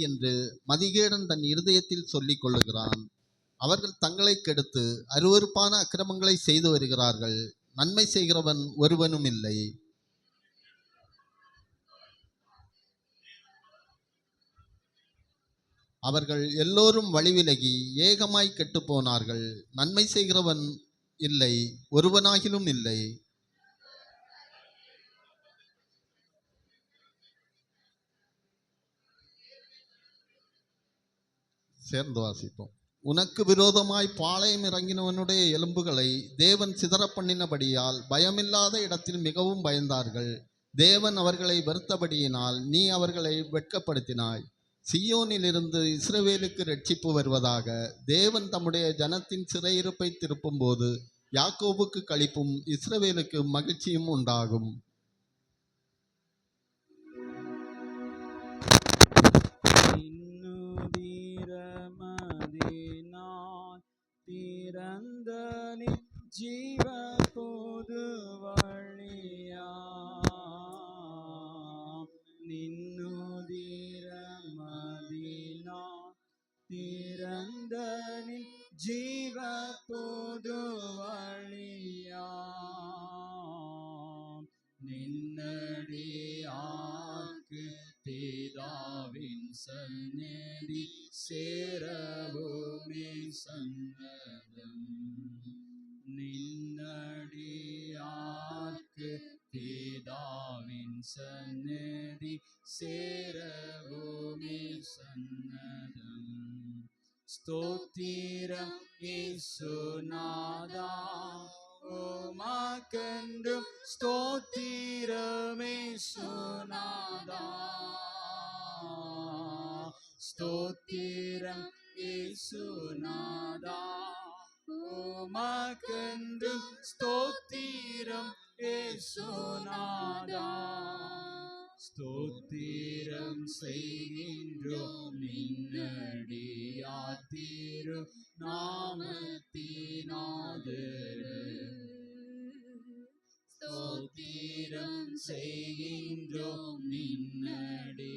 என்று மதிகேடன் தன் இருதயத்தில் சொல்லிக் கொள்ளுகிறான். அவர்கள் தங்களை கெடுத்து அருவருப்பான அக்கிரமங்களை செய்து வருகிறார்கள். நன்மை செய்கிறவன் ஒருவனும் இல்லை. அவர்கள் எல்லோரும் வழிவிலகி ஏகமாய் கெட்டு போனார்கள். நன்மை செய்கிறவன் இல்லை, ஒருவனாகிலும் இல்லை. சேர்ந்து வாசிப்போம். உனக்கு விரோதமாய் பாளையம் இறங்கினவனுடைய எலும்புகளை தேவன் சிதற பண்ணினபடியால் பயமில்லாத இடத்தில் மிகவும் பயந்தார்கள். தேவன் அவர்களை வெறுத்தபடியினால் நீ அவர்களை வெட்கப்படுத்தினாய். சியோனிலிருந்து இஸ்ரவேலுக்கு ரட்சிப்பு வருவதாக. தேவன் தம்முடைய ஜனத்தின் சிறையிருப்பை திருப்பும் போது யாக்கோபுக்கு களிப்பும் இஸ்ரவேலுக்கு மகிழ்ச்சியும் உண்டாகும். ஜீவ பொது வழியா நின்னுதிரமதினா திறந்தனின் ஜீவ பொது வழியா நின்னடியார்க்கு பிதாவின் சந்நிதி சேரவுமே சன்னதம். நின்னடியார்க்கு பிதாவின் சந்நிதி சேரவுமே சன்னதம். ஸ்தோத்திரம் இயேசுநாதா உமக்கென்றும் ஸ்தோத்திரம் இயேசுநாதா. ஸ்தோத்திரம் இயேசுநாதா உமக்கென்றும் ஸ்தோத்திரம் இயேசுநாதா. ஸ்தோத்திரம் செய்கின்றோம் நின்னடியார் திரு நாமத்தினாதரே. ஸ்தோத்திரம் செய்கின்றோம் நின்னடி